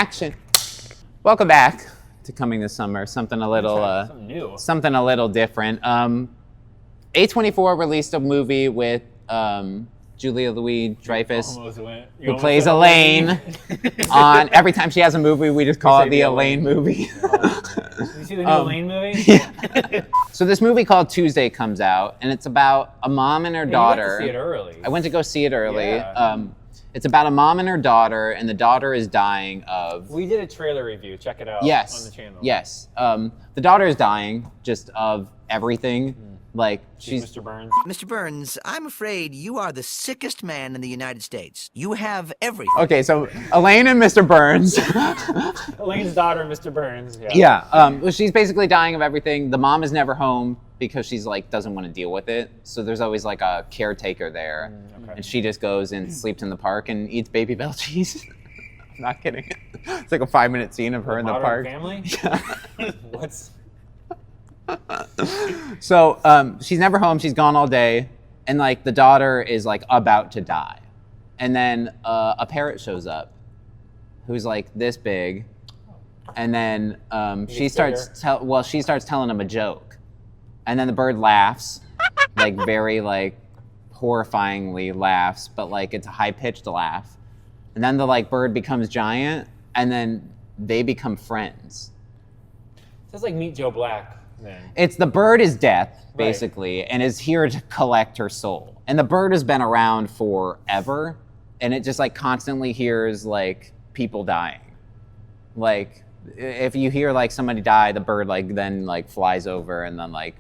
Action. Welcome back to Coming This Summer. Something a little something a little different. A24 released a movie with Julia Louis-Dreyfus, who plays Elaine. On every time she has a movie, we just call it the Elaine movie. Did you see the new Elaine movie? Yeah. So this movie called Tuesday comes out, and it's about a mom and her daughter. You went to see it early. I went to go see it early. Yeah. It's about a mom and her daughter, and the daughter is dying of... We did a trailer review. Check it out on the channel. Yes. The daughter is dying just of everything. Like, she's... Mr. Burns. Mr. Burns, I'm afraid you are the sickest man in the United States. You have everything. Okay, so Elaine and Mr. Burns. Elaine's daughter, Mr. Burns. Yeah. Well, she's basically dying of everything. The mom is never home because she's like doesn't want to deal with it. So there's always like a caretaker there, and she just goes and sleeps in the park and eats Baby Bell cheese. I'm not kidding. It's like a 5-minute scene of her in the park. Family? Yeah. What's... So she's never home. She's gone all day, and like the daughter is like about to die, and then a parrot shows up, who's like this big, and then she starts telling him a joke, and then the bird laughs, like very like horrifyingly laughs, but like it's a high-pitched laugh, and then the like bird becomes giant, and then they become friends. Sounds like Meet Joe Black. Then. It's the bird is death, basically, and is here to collect her soul. And the bird has been around forever, and it just like constantly hears like people dying. Like if you hear like somebody die, the bird like then like flies over and then like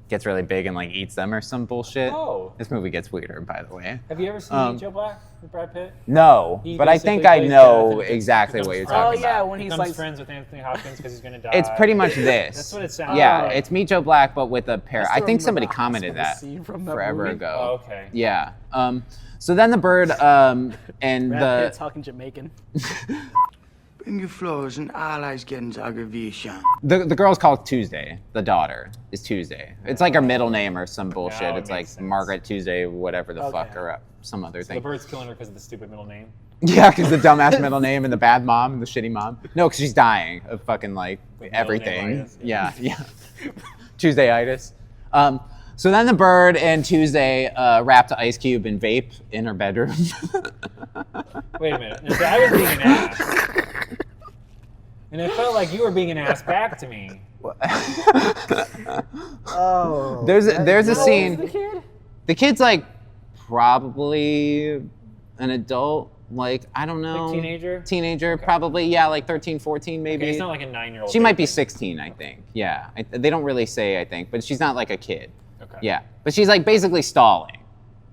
gets really big and like eats them or some bullshit. Oh. This movie gets weirder, by the way. Have you ever seen Meet Joe Black with Brad Pitt? No, but I think I know exactly what you're talking about. Oh yeah, when he's like friends with Anthony Hopkins because he's gonna die. It's pretty much this. That's what it sounds Yeah, like. It's Meet Joe Black, but with a parrot. I think somebody commented that forever movie. ago. Oh, okay. Yeah. So then the bird and Brad Pitt talking Jamaican. Bring your flowers and allies getting aggravation. The girl's called Tuesday. The daughter is Tuesday. It's like her middle name or some bullshit. Yeah, It's like sense. Margaret Tuesday, whatever the fuck, Okay. or some other So thing. the bird's killing her because of the stupid middle name. Yeah, because the dumbass middle name and the bad mom and the shitty mom. No, because she's dying of fucking like everything. name-itis, Yeah. Tuesday-itis. So then the bird and Tuesday wrapped Ice Cube and vape in her bedroom. Wait a minute. So I was being an ass. And it felt like you were being an ass back to me. Oh. There's a scene. The kid? The kid's like probably an adult, like I don't know. Like teenager? Teenager, probably, yeah, like 13, 14 maybe. Okay, it's not like a 9-year-old. She might be 16, I think. Yeah, they don't really say, I think, but she's not like a kid. Okay. Yeah, but she's like basically stalling.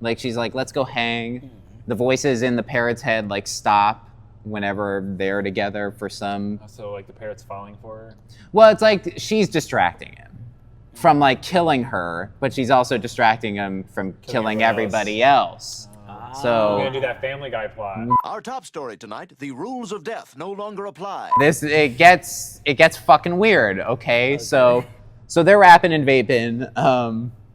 Like she's like, let's go hang. The voices in the parrot's head like stop whenever they're together for some. So like the parrot's falling for her? Well, it's like she's distracting him from like killing her, but she's also distracting him from killing everybody else. So We're gonna do that Family Guy plot. Our top story tonight, the rules of death no longer apply. it gets fucking weird, okay? So they're rapping and vaping,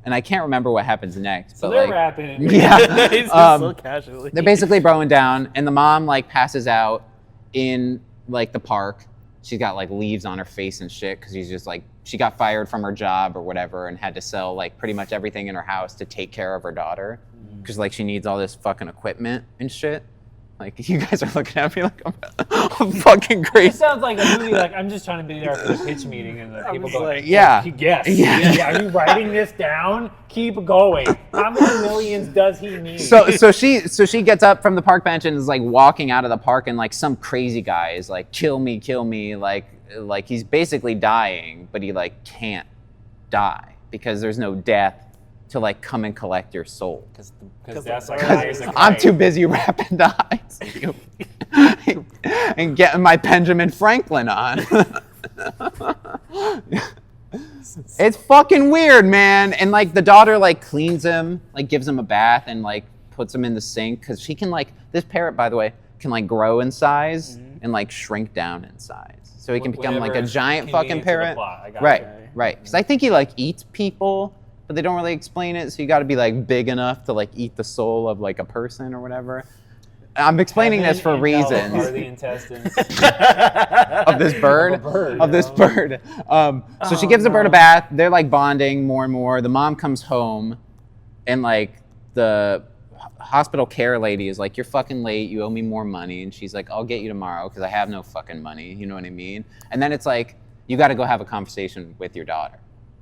and I can't remember what happens next. So but they're like, rapping. Yeah. He's just so casually. They're basically broing down, and the mom like passes out in like the park. She's got like leaves on her face and shit because she's just like she got fired from her job or whatever and had to sell like pretty much everything in her house to take care of her daughter because like she needs all this fucking equipment and shit. Like you guys are looking at me like I'm fucking It crazy. sounds like a movie. Like I'm just trying to be there for the pitch meeting, and the people go, like, yeah. Yes. Yeah. Yeah. Are you writing this down? Keep going. How many millions does he need? So she gets up from the park bench and is like walking out of the park, and like some crazy guy is like kill me, like he's basically dying, but he like can't die because there's no death to like come and collect your soul. Because that's like eyes of I'm Christ. too busy wrapping the Ice Cube and getting my Benjamin Franklin on. It's fucking weird, man. And like the daughter like cleans him, like gives him a bath and like puts him in the sink because she can like this parrot, by the way, can like grow in size and like shrink down in size. So he can become like a Whatever's giant fucking convenient to the parrot. plot. I got Right, it. right. Because I think he like eats people, but they don't really explain it. So you got to be like big enough to like eat the soul of like a person or whatever. I'm explaining this for Heaven and hell reasons. are the intestines. Of this bird, Of this bird. So she gives the bird a bath. They're like bonding more and more. The mom comes home, and like the hospital care lady is like, "You're fucking late. You owe me more money." And she's like, "I'll get you tomorrow because I have no fucking money." You know what I mean? And then it's like, you got to go have a conversation with your daughter,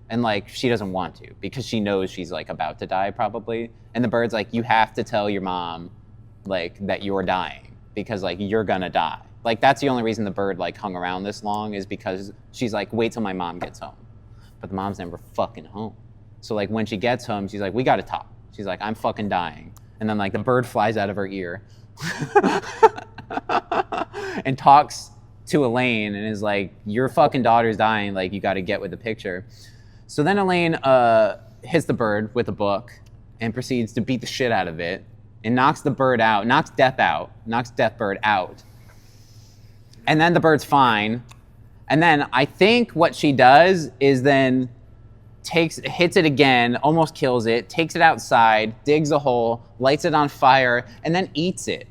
and like she doesn't want to because she knows she's like about to die probably. And the bird's like, "You have to tell your mom, like that you're dying because like you're gonna die." Like that's the only reason the bird like hung around this long is because she's like, "Wait till my mom gets home." But the mom's never fucking home. So like when she gets home, she's like, "We gotta talk." She's like, "I'm fucking dying." And then like the bird flies out of her ear and talks to Elaine and is like, "Your fucking daughter's dying, like you gotta get with the picture." So then Elaine hits the bird with a book and proceeds to beat the shit out of it and knocks the bird out, knocks Death Bird out. And then the bird's fine. And then I think what she does is then hits it again, almost kills it, takes it outside, digs a hole, lights it on fire, and then eats it.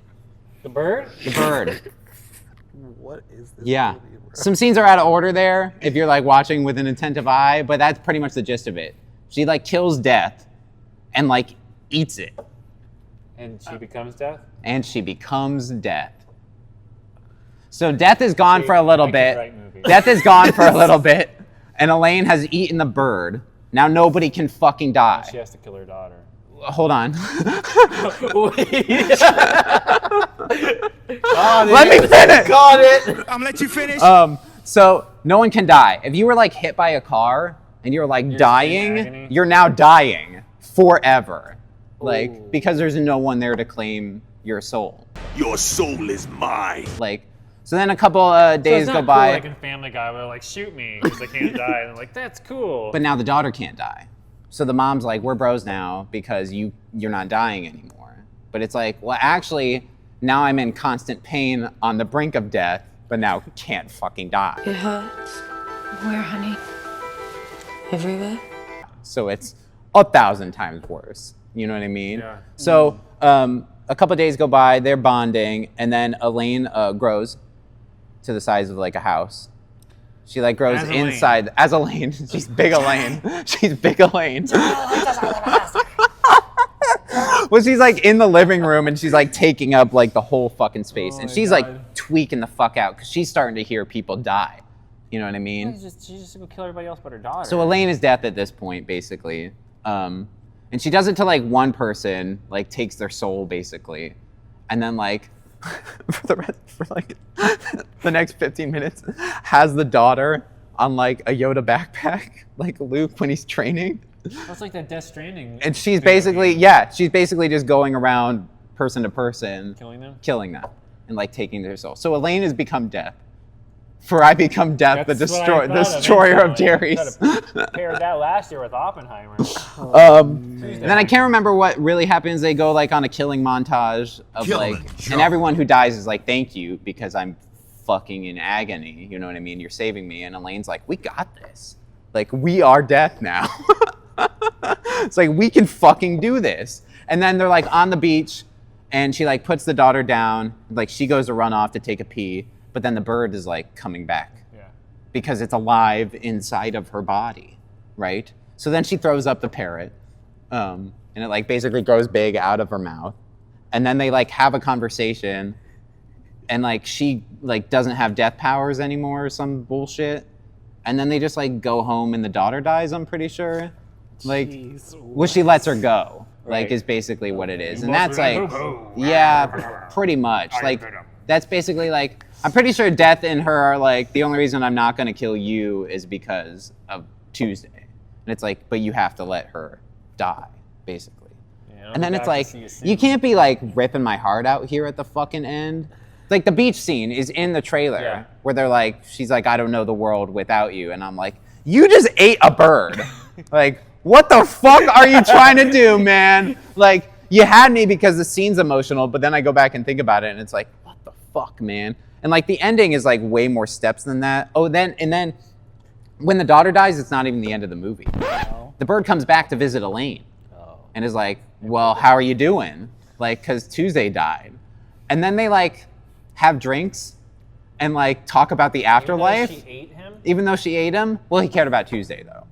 The bird? The bird. What is this? Yeah. movie, bro? Some scenes are out of order there if you're like watching with an attentive eye, but that's pretty much the gist of it. She like kills Death and like eats it. And she becomes Death? And she becomes Death. So Death is gone for a little I can bit. write movies. Death is gone for a little bit. And Elaine has eaten the bird. Now nobody can fucking die. She has to kill her daughter. Hold on. Wait. Let me finish. Got it. I'm gonna let you finish. So no one can die. If you were like hit by a car and you're like in dying, agony? you're now dying forever. Like Ooh. because there's no one there to claim your soul. Your soul is mine. Like so then a couple So days it's go not by. cool, like in Family Guy, where they're like, "Shoot me," because I can't die. And I'm like, "That's cool." But now the daughter can't die. So the mom's like, "We're bros now because you're not dying anymore." But it's like, well, actually, now I'm in constant pain on the brink of death, but now can't fucking die. It hurts. Where, honey? Everywhere? So it's 1,000 times worse. You know what I mean? Yeah. So a couple days go by, they're bonding, and then Elaine grows to the size of like a house. She like grows As Elaine. inside as Elaine. She's big Elaine. She's big Elaine. Well, she's like in the living room and she's like taking up like the whole fucking space, and my she's God. like tweaking the fuck out because she's starting to hear people die. You know what I mean? She's just gonna kill everybody else but her daughter. So Elaine is Death at this point, basically. And she does it to like one person, like takes their soul basically. And then like for like the next 15 minutes has the daughter on like a Yoda backpack, like Luke when he's training. That's like that Death Stranding. And she's video basically, game. yeah, she's basically just going around person to person, killing them. and like taking their soul. So Elaine has become Death. For I become Death, That's the what I thought of destroyer of instantly. Jerry's. Could've paired that last year with Oppenheimer. And then I can't remember what really happens. They go like on a killing montage of Killing like, joke. and everyone who dies is like, "Thank you because I'm fucking in agony." You know what I mean? You're saving me. And Elaine's like, "We got this. Like we are Death now." It's like we can fucking do this. And then they're like on the beach, and she like puts the daughter down. Like she goes to run off to take a pee, but then the bird is like coming back. Yeah. Because it's alive inside of her body, right? So then she throws up the parrot, and it like basically grows big out of her mouth. And then they like have a conversation, and like she like doesn't have death powers anymore or some bullshit. And then they just like go home and the daughter dies, I'm pretty sure. Like, Jeez, well, she lets her go, like Right. is basically what it is. And must that's be like, boo-boo. yeah, pretty much. Like, that's basically like, I'm pretty sure Death and her are like, the only reason I'm not going to kill you is because of Tuesday. And it's like, but you have to let her die, basically. Yeah, And then I'm it's back like, to see you soon. you can't be like ripping my heart out here at the fucking end. Like the beach scene is in the trailer Yeah. where they're like, she's like, "I don't know the world without you." And I'm like, you just ate a bird. Like, what the fuck are you trying to do, man? Like, you had me because the scene's emotional, but then I go back and think about it and it's like, what the fuck, man? And like the ending is like way more steps than that. Oh, then when the daughter dies, it's not even the end of the movie. The bird comes back to visit Elaine and is like, "Well, how are you doing?" Like, because Tuesday died. and then they like have drinks and like talk about the afterlife. Even though she ate him? Even though she ate him. Well, he cared about Tuesday though.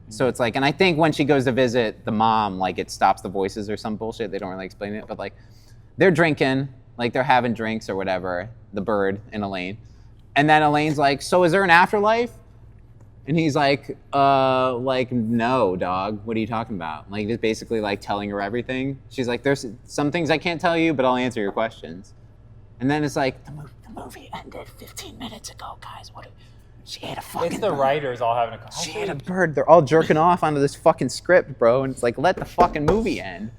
So it's like, and I think when she goes to visit the mom, like it stops the voices or some bullshit. They don't really explain it, but like they're drinking, like they're having drinks or whatever, the bird and Elaine. And then Elaine's like, so is there an afterlife? And he's like, no, dog. What are you talking about? Like, just basically like telling her everything. She's like, there's some things I can't tell you, but I'll answer your questions. And then it's like, the movie ended 15 minutes ago, guys. She ate a fucking It's the bird. writers all having a She ate a bird. They're all jerking off onto this fucking script, bro. And it's like, let the fucking movie end.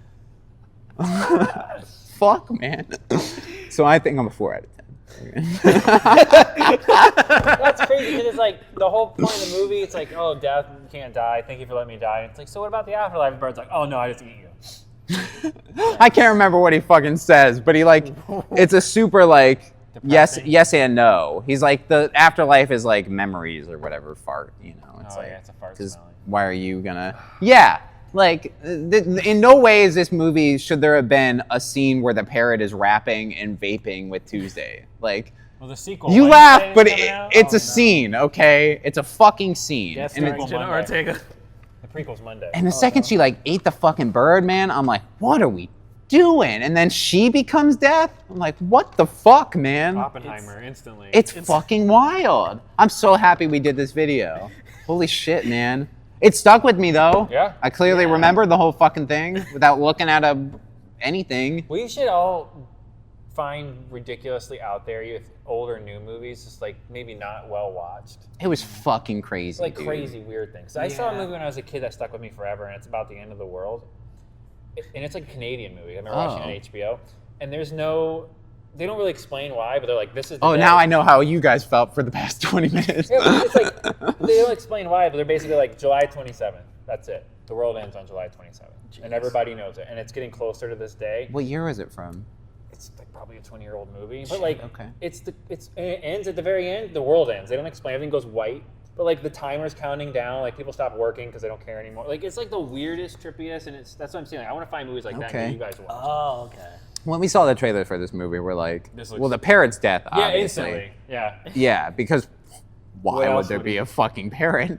Fuck, man. So I think I'm a 4 out of 10. That's crazy because it's like the whole point of the movie. It's like, oh, death, you can't die. Thank you for letting me die. And it's like, so what about the afterlife? And Bird's like, oh no, I just eat you. I can't remember what he fucking says, but he like, it's a super like, yes and no. He's like, the afterlife is like memories or whatever, fart, you know. It's like, yeah, it's a fart because smelling. why are you gonna, yeah. Like, in no way is this movie, should there have been a scene where the parrot is rapping and vaping with Tuesday. Like, Well, the sequel. you Wednesday laugh, is but coming out? it's Oh, a scene, okay? It's a fucking scene. Yes, and, starring it's- Jenna Monday. Ortega. The prequel's Monday. and the second she like ate the fucking bird, man, I'm like, what are we doing? And then she becomes death? I'm like, what the fuck, man? Oppenheimer instantly. It's fucking wild. I'm so happy we did this video. Holy shit, man. It stuck with me though. Yeah. I clearly remember the whole fucking thing without looking at anything. We should all find ridiculously out there with old or new movies, just like maybe not well watched. It was fucking crazy. It's like dude. crazy weird things. I saw a movie when I was a kid that stuck with me forever, and it's about the end of the world. And it's like a Canadian movie. I remember watching it on HBO. And they don't really explain why, but they're like, this is the Oh, day. now I know how you guys felt for the past 20 minutes. Yeah, but it's like, they don't explain why, but they're basically like July 27th. That's it. The world ends on July 27th. And everybody knows it. And it's getting closer to this day. What year is it from? It's like probably a 20-year-old movie. But like, okay. it ends at the very end. The world ends. They don't explain. Everything goes white. But like the timer's counting down. Like people stop working because they don't care anymore. Like it's like the weirdest, trippiest. And that's what I'm saying. Like, I want to find movies like that and get you guys watch. Oh, okay. When we saw the trailer for this movie, we're like, This looks- well, the parrot's death, Yeah, obviously. instantly. Yeah. Yeah, because why What would else there would be he- a fucking parrot?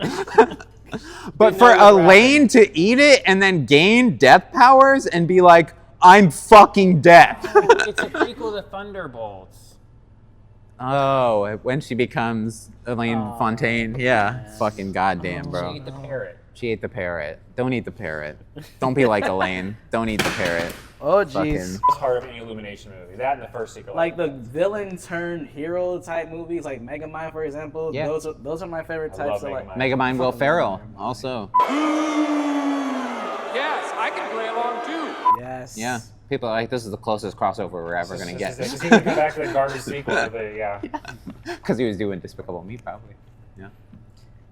But Didn't for know it was Elaine to eat it and then gain death powers and be like, I'm fucking death. It's a prequel to Thunderbolts. Oh, when she becomes Elaine Fontaine. Yeah. Fucking goddamn, bro. She ate the parrot. She ate the parrot. Don't eat the parrot. Don't be like Elaine. Don't eat the parrot. Oh, Fucking- jeez. It's part of any Illumination movie. That and the first sequel. Like the villain turned hero type movies, like Megamind, for example. Yeah. Those are my favorite I love types. Of like, Megamind. Megamind Will Ferrell, also. Yes, I can play along too. yes. Yeah. People are like, this is the closest crossover we're ever going to get. This is go back to the garbage sequel. Yeah. Because he was doing Despicable Me, probably. Yeah.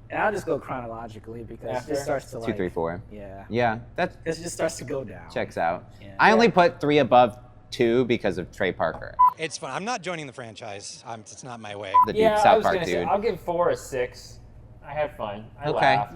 And I'll just go chronologically because After? it starts to like 2, 3, 4. Yeah. Yeah, that It just starts to go down. checks out. Yeah. I only put 3 above 2 because of Trey Parker, It's fun. I'm not joining the franchise. It's not my way. the dude, Yeah, I South was Park gonna say, dude. I'll give 4 a 6. I had fun. I Okay. laughed.